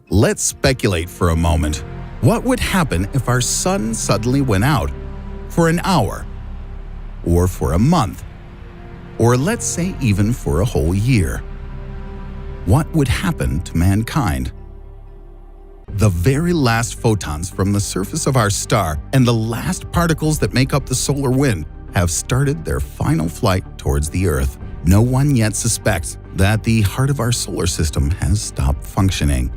Let's speculate for a moment. What would happen if our sun suddenly went out for an hour, or for a month, or let's say even for a whole year? What would happen to mankind? The very last photons from the surface of our star and the last particles that make up the solar wind have started their final flight towards the Earth. No one yet suspects that the heart of our solar system has stopped functioning.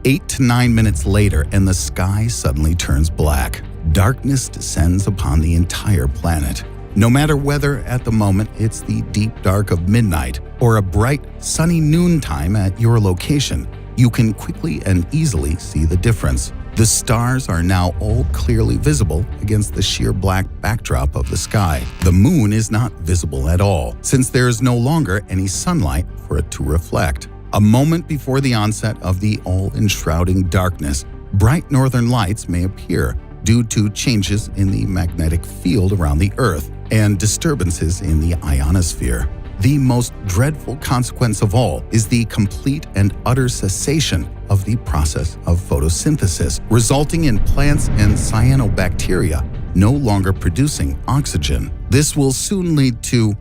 8 to 9 minutes later, and the sky suddenly turns black. Darkness descends upon the entire planet. No matter whether at the moment it's the deep dark of midnight or a bright, sunny noontime at your location, you can quickly and easily see the difference. The stars are now all clearly visible against the sheer black backdrop of the sky. The moon is not visible at all, since there is no longer any sunlight for it to reflect. A moment before the onset of the all-enshrouding darkness, bright northern lights may appear due to changes in the magnetic field around the Earth and disturbances in the ionosphere. The most dreadful consequence of all is the complete and utter cessation of the process of photosynthesis, resulting in plants and cyanobacteria no longer producing oxygen. This will soon lead to,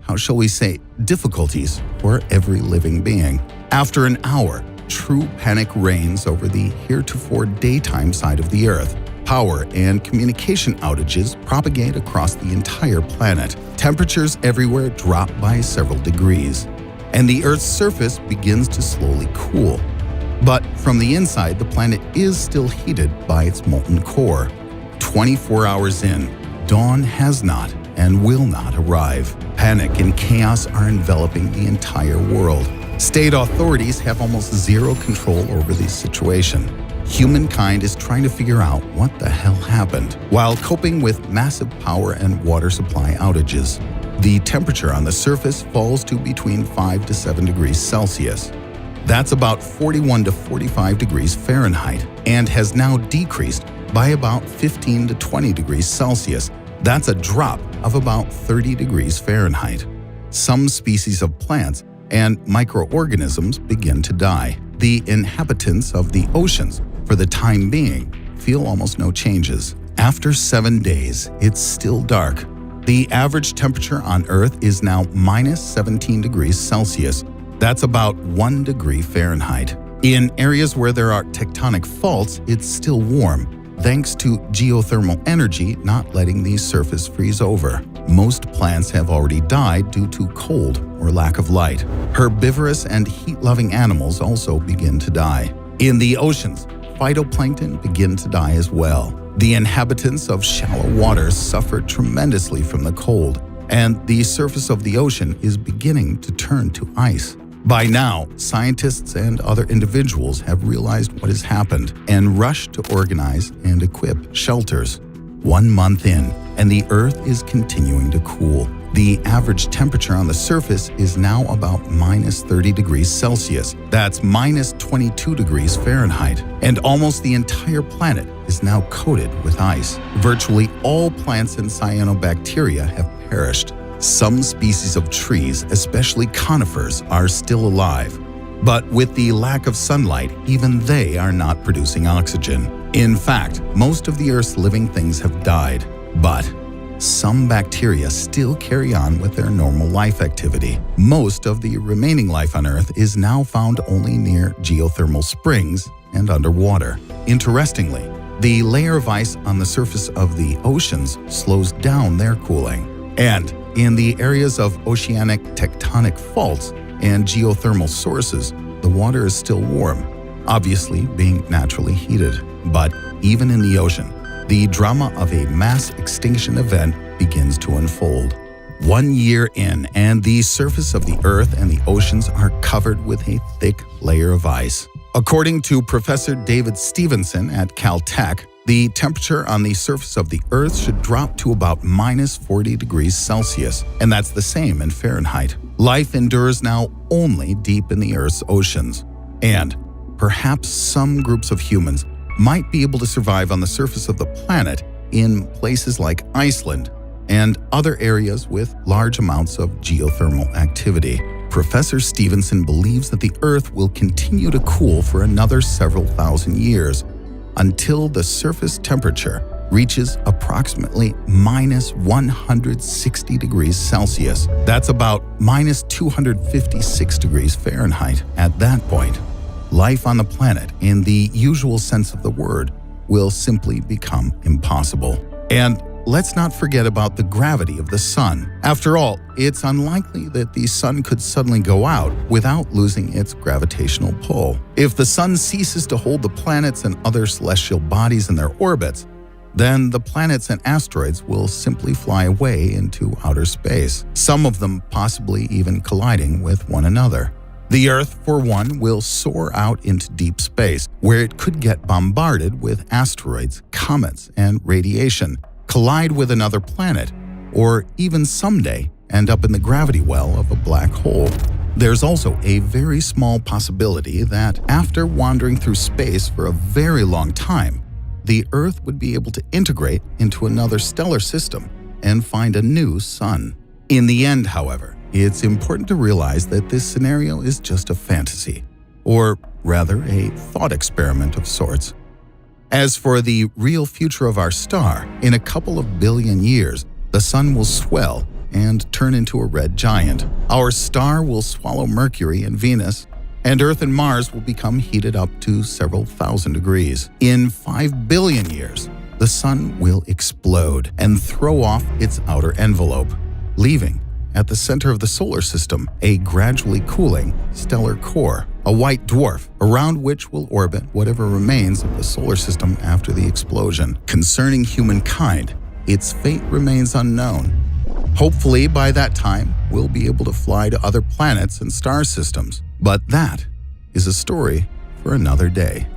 how shall we say, difficulties for every living being. After an hour, true panic reigns over the heretofore daytime side of the Earth. Power and communication outages propagate across the entire planet. Temperatures everywhere drop by several degrees, and the Earth's surface begins to slowly cool. But from the inside, the planet is still heated by its molten core. 24 hours in, dawn has not and will not arrive. Panic and chaos are enveloping the entire world. State authorities have almost zero control over the situation. Humankind is trying to figure out what the hell happened while coping with massive power and water supply outages. The temperature on the surface falls to between 5 to 7 degrees Celsius. That's about 41 to 45 degrees Fahrenheit, and has now decreased by about 15 to 20 degrees Celsius. That's a drop of about 30 degrees Fahrenheit. Some species of plants and microorganisms begin to die. The inhabitants of the oceans, for the time being, feel almost no changes. After 7 days, it's still dark. The average temperature on Earth is now minus 17 degrees Celsius. That's about 1 degree Fahrenheit. In areas where there are tectonic faults, it's still warm, thanks to geothermal energy not letting the surface freeze over. Most plants have already died due to cold or lack of light. Herbivorous and heat-loving animals also begin to die. In the oceans, phytoplankton begin to die as well. The inhabitants of shallow waters suffer tremendously from the cold, and the surface of the ocean is beginning to turn to ice. By now, scientists and other individuals have realized what has happened and rushed to organize and equip shelters. 1 month in, and the Earth is continuing to cool. The average temperature on the surface is now about minus 30 degrees Celsius. That's minus 22 degrees Fahrenheit. And almost the entire planet is now coated with ice. Virtually all plants and cyanobacteria have perished. Some species of trees, especially conifers, are still alive. But with the lack of sunlight, even they are not producing oxygen. In fact, most of the Earth's living things have died. But some bacteria still carry on with their normal life activity. Most of the remaining life on Earth is now found only near geothermal springs and underwater. Interestingly, the layer of ice on the surface of the oceans slows down their cooling. And in the areas of oceanic tectonic faults and geothermal sources, the water is still warm, obviously being naturally heated. But even in the ocean, the drama of a mass extinction event begins to unfold. 1 year in, and the surface of the Earth and the oceans are covered with a thick layer of ice. According to Professor David Stevenson at Caltech, the temperature on the surface of the Earth should drop to about minus 40 degrees Celsius, and that's the same in Fahrenheit. Life endures now only deep in the Earth's oceans, and perhaps some groups of humans might be able to survive on the surface of the planet in places like Iceland and other areas with large amounts of geothermal activity. Professor Stevenson believes that the Earth will continue to cool for another several thousand years until the surface temperature reaches approximately minus 160 degrees Celsius. That's about minus 256 degrees Fahrenheit. At that point, life on the planet, in the usual sense of the word, will simply become impossible. And let's not forget about the gravity of the sun. After all, it's unlikely that the sun could suddenly go out without losing its gravitational pull. If the sun ceases to hold the planets and other celestial bodies in their orbits, then the planets and asteroids will simply fly away into outer space, some of them possibly even colliding with one another. The Earth, for one, will soar out into deep space, where it could get bombarded with asteroids, comets, and radiation, collide with another planet, or even someday end up in the gravity well of a black hole. There's also a very small possibility that after wandering through space for a very long time, the Earth would be able to integrate into another stellar system and find a new sun. In the end, however, it's important to realize that this scenario is just a fantasy, or rather a thought experiment of sorts. As for the real future of our star, in a couple of billion years, the sun will swell and turn into a red giant. Our star will swallow Mercury and Venus, and Earth and Mars will become heated up to several thousand degrees. In 5 billion years, the sun will explode and throw off its outer envelope, leaving, at the center of the solar system, a gradually cooling stellar core, a white dwarf, around which will orbit whatever remains of the solar system after the explosion. Concerning humankind, its fate remains unknown. Hopefully, by that time, we'll be able to fly to other planets and star systems. But that is a story for another day.